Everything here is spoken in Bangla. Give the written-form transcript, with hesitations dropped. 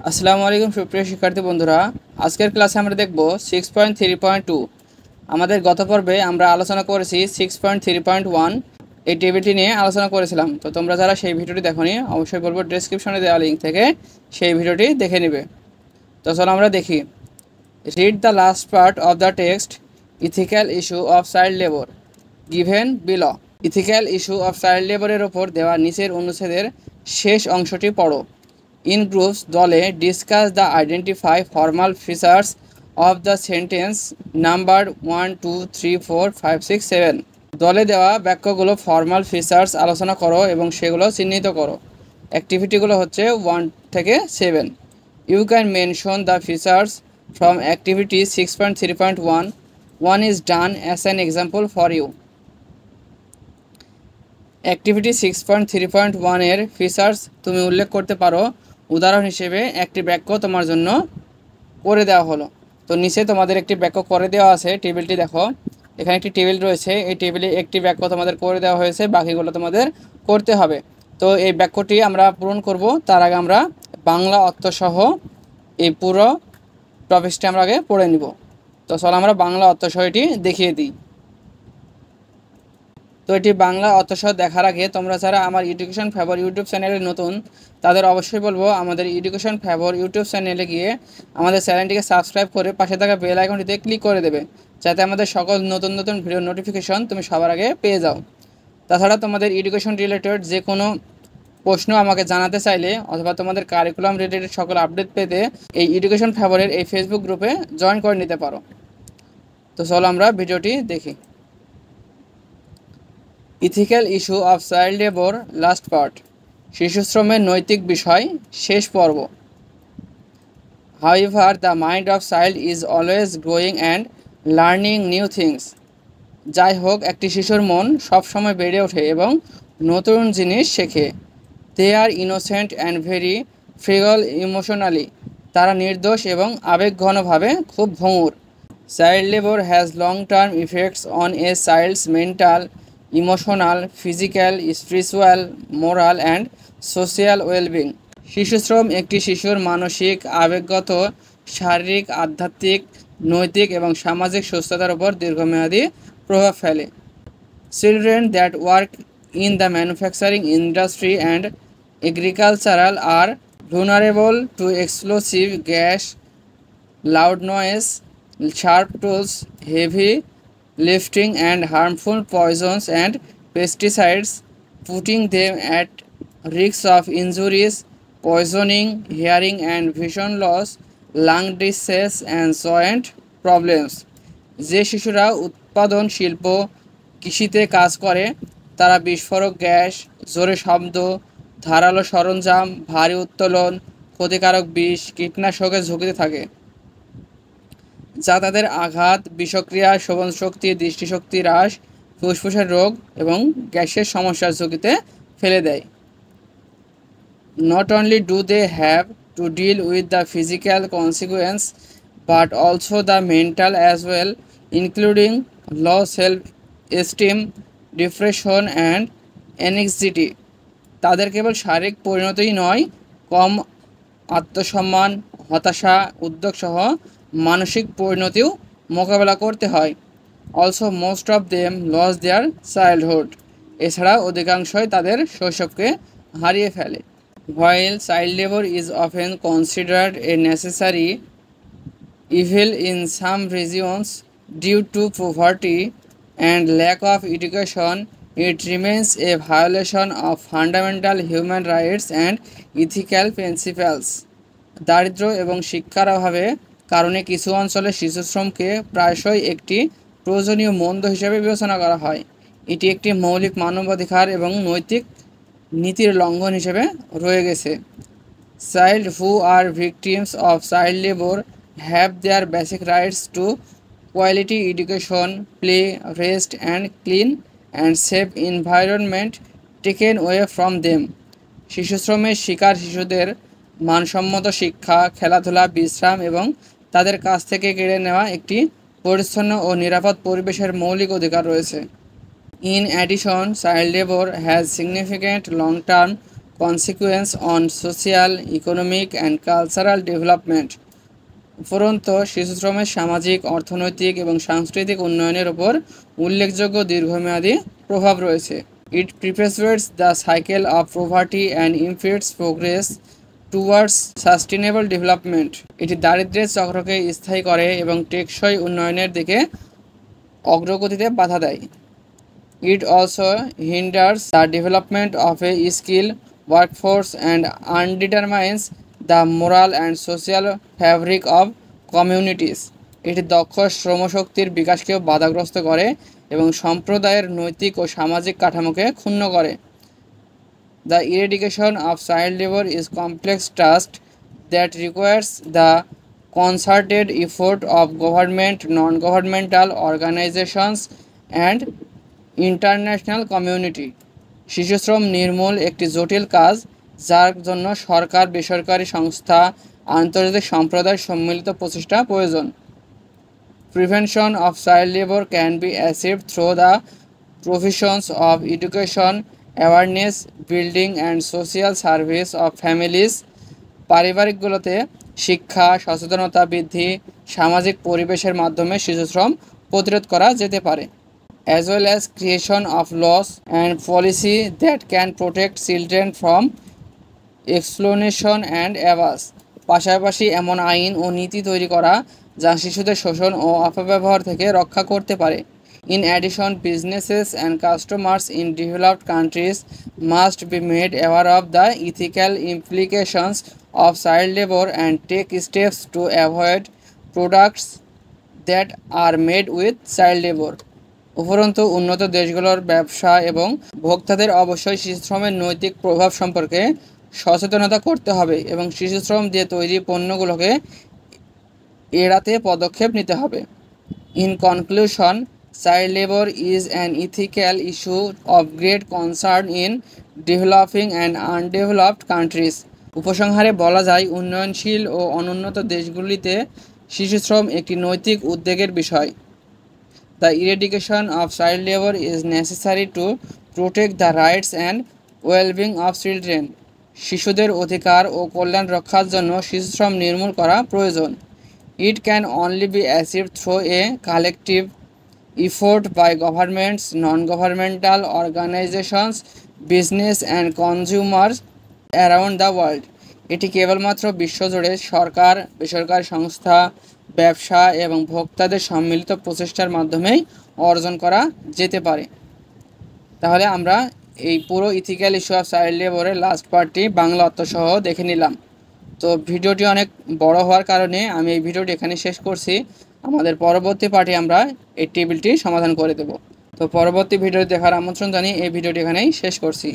আসসালামু আলাইকুম সুপ্রিয় শিক্ষার্থী বন্ধুরা, আজকের ক্লাসে আমরা দেখব 6.3.2। আমাদের গত পর্বে আমরা আলোচনা করেছি 6.3.1 এই টেবিলটি নিয়ে আলোচনা করেছিলাম। তো তোমরা যারা সেই ভিডিওটি দেখোনি অবশ্যই বলবো ডেসক্রিপশনে দেওয়া লিঙ্ক থেকে সেই ভিডিওটি দেখে নেবে। তো চলো আমরা দেখি। Read the last part of the text ethical issue of child labour given below. Ethical issue of child লেবারের ওপর দেওয়া নিচের অনুচ্ছেদের শেষ অংশটি পড়ো। In groups দলে discuss the identify formal features of the sentence numbered 1 2 3 4 5 6 7। দলে দেওয়া বাক্যগুলো ফর্মাল ফিচার্স আলোচনা করো এবং সেগুলো চিহ্নিত করো। অ্যাক্টিভিটিগুলো হচ্ছে 1 থেকে 7। You can mention the features from activity 6.3.1। 1 is done as an example for you। Activity 6.3.1 এর ফিচার্স তুমি উল্লেখ করতে পারো। উদাহরণ হিসেবে একটি বাক্য তোমার জন্য করে দেওয়া হলো। তো নিচে তোমাদের একটি বাক্য করে দেওয়া আছে, টেবিলটি দেখো। এখানে একটি টেবিল রয়েছে, এই টেবিলে একটি বাক্য তোমাদের করে দেওয়া হয়েছে, বাকিগুলো তোমাদের করতে হবে। তো এই বাক্যটি আমরা পূরণ করব, তার আগে আমরা বাংলা অর্থসহ এই পুরো টপিকটি আমরা আগে পড়ে নিব। তো চলো আমরা বাংলা অর্থসহ এটি দেখিয়ে দিই। তো এটি বাংলা অর্থসহ দেখার আগে তোমরা যারা আমার এডুকেশন ফেভার ইউটিউব চ্যানেলে নতুন, তাদের অবশ্যই বলবো আমাদের এডুকেশন ফেভার ইউটিউব চ্যানেলে গিয়ে আমাদের চ্যানেলটিকে সাবস্ক্রাইব করে পাশে থাকা বেল আইকনটিতে ক্লিক করে দেবে, যাতে আমাদের সকল নতুন নতুন ভিডিও নোটিফিকেশন তুমি সবার আগে পেয়ে যাও। তাছাড়া তোমাদের এডুকেশন রিলেটেড যে কোনো প্রশ্ন আমাকে জানাতে চাইলে অথবা তোমাদের কারিকুলাম রিলেটেড সকল আপডেট পেতে এই এডুকেশন ফেভারের এই ফেসবুক গ্রুপে জয়েন করে নিতে পারো। তো চলো আমরা ভিডিওটি দেখি। Ethical issue of child labour last part, শিশুশ্রমের নৈতিক বিষয় শেষ পর্ব। However the mind of child is always growing and learning new things. যাই হোক, একটি শিশুর মন সবসময় বেড়ে ওঠে এবং নতুন জিনিস শেখে। They are innocent and very fragile emotionally. তারা নির্দোষ এবং আবেগঘনভাবে খুব ভঙ্গুর। Child labour has long term effects on a child's mental, emotional, physical, spiritual, moral and social wellbeing. শিশুশ্রম একটি শিশুর মানসিক, আবেগগত, শারীরিক, আধ্যাত্মিক, নৈতিক এবং সামাজিক সুস্থতার উপর দীর্ঘমেয়াদী প্রভাব ফেলে। Children that work in the manufacturing industry and agricultural are vulnerable to explosive gas, loud noise, sharp tools, heavy lifting and harmful poisons and pesticides, putting them at risk of injuries, poisoning, hearing and vision loss, lung disease and joint problems। যে শিশুরা উৎপাদন শিল্প, কৃষিতে কাজ করে, তারা বিস্ফোরক গ্যাস, জোরে শব্দ, ধারালো সরঞ্জাম, ভারী উত্তোলন, ক্ষতিকারক বিষ, কীটনাশকের ঝুঁকিতে থাকে, যা তাদের আঘাত, বিষক্রিয়া, শ্রবণশক্তি, দৃষ্টিশক্তি হ্রাস, ফুসফুসের রোগ এবং গ্যাসের সমস্যার ঝুঁকিতে ফেলে দেয়। Not only do they have to deal with the physical consequence but also the mental as well, including low self esteem, depression and anxiety. তাদের কেবল শারীরিক পরিণতিই নয়, কম আত্মসম্মান, হতাশা, উদ্বেগসহ মানসিক পরিণতিও মোকাবেলা করতে হয়। Also most of them loss their childhood. এছাড়া অধিকাংশই তাদের শৈশবকে হারিয়ে ফেলে। While child labour is often considered a necessary evil in some regions due to poverty and lack of education, it remains a violation of fundamental human rights and ethical principles। দারিদ্র এবং শিক্ষার অভাবে কারণে কিছু অঞ্চলে শিশুশ্রমকে প্রায়শই একটি প্রয়োজনীয় মন্দ হিসেবে বিবেচনা করা হয়। এটি একটি মৌলিক মানবাধিকার এবং নৈতিক নীতির লঙ্ঘন হিসেবে রয়ে গেছে। Child who are victims of child labour have their basic rights to quality education, play, rest and clean and safe environment taken way from them. শিশুশ্রমের শিকার শিশুদের মানসম্মত শিক্ষা, খেলাধুলা, বিশ্রাম এবং তাদের কাছ থেকে কেড়ে নেওয়া একটি পরিচ্ছন্ন ও নিরাপদ পরিবেশের মৌলিক অধিকার রয়েছে। In addition, child labour has significant long term consequence on social, economic and cultural development. উপরন্তু শিশুশ্রমের সামাজিক, অর্থনৈতিক এবং সাংস্কৃতিক উন্নয়নের উপর উল্লেখযোগ্য দীর্ঘমেয়াদী প্রভাব রয়েছে। It perpetuates the cycle of poverty and impedes progress towards sustainable development. এটি দারিদ্র্যের চক্রকে স্থায়ী করে এবং টেকসই উন্নয়নের দিকে অগ্রগতিতে বাধা দেয়। It also hinders the development of a skilled workforce and undermines the moral and social fabric of communities. এটি দক্ষ শ্রমশক্তির বিকাশকেও বাধাগ্রস্ত করে এবং সম্প্রদায়ের নৈতিক ও সামাজিক কাঠামোকে ক্ষুণ্ণ করে। The eradication of child labor is complex task that requires the concerted effort of government, non-governmental organizations and international community. শিশুশ্রম নির্মূল একটি জটিল কাজ যার জন্য সরকার, বেসরকারি সংস্থা, আন্তর্জাতিক সম্প্রদায়ের সম্মিলিত প্রচেষ্টা প্রয়োজন। Prevention of child labour can be achieved through the provisions of education, awareness building and social service of families. পারিবারিকগুলোতে শিক্ষা, সচেতনতা বৃদ্ধি, সামাজিক পরিবেশের মাধ্যমে শিশুশ্রম প্রতিরোধ করা যেতে পারে, as well as creation of laws and policy that can protect children from exploitation and abuse. পাশাপাশি এমন আইন ও নীতি তৈরি করা যা শিশুদের শোষণ ও অপব্যবহার থেকে রক্ষা করতে পারে। In addition, businesses and customers in developed countries must be made aware of the ethical implications of child labor and take steps to avoid products that are made with child labor. উপরন্তু উন্নত দেশগুলোর ব্যবসা এবং ভোক্তাদের অবশ্যই শিশুশ্রমের নৈতিক প্রভাব সম্পর্কে সচেতনতা করতে হবে এবং শিশুশ্রম দিয়ে তৈরি পণ্যগুলোকে এড়াতে পদক্ষেপ নিতে হবে। In conclusion, child labour is an ethical issue of great concern in developing and undeveloped countries. উপসংহারে বলা যায়, উন্নয়নশীল ও অনুন্নত দেশগুলিতে শিশুশ্রম একটি নৈতিক উদ্বেগের বিষয়। The eradication of child labor is necessary to protect the rights and well-being of children. শিশুদের অধিকার ও কল্যাণ রক্ষার জন্য শিশুশ্রম নির্মূল করা প্রয়োজন। It can only be achieved through a collective effort by governments, non-governmental organizations, business and consumers around the world. এটি কেবলমাত্র বিশ্বজুড়ে সরকার, বেসরকারি সংস্থা, ব্যবসা এবং ভোক্তাদের সম্মিলিত প্রচেষ্টার মাধ্যমেই অর্জন করা যেতে পারে। তাহলে আমরা এই পুরো ইথিক্যাল ইস্যু অফ চাইল্ড লেবারের লাস্ট পার্টটি বাংলা অর্থসহ দেখে নিলাম। তো ভিডিওটি অনেক বড় হওয়ার কারণে আমি এই ভিডিওটি এখানে শেষ করছি। আমাদের পরবর্তী পার্টে আমরা এই টেবিলটি সমাধান করে দেব। তো পরবর্তী ভিডিও দেখার আমন্ত্রণ জানিয়ে এই ভিডিওটি এখানেই শেষ করছি।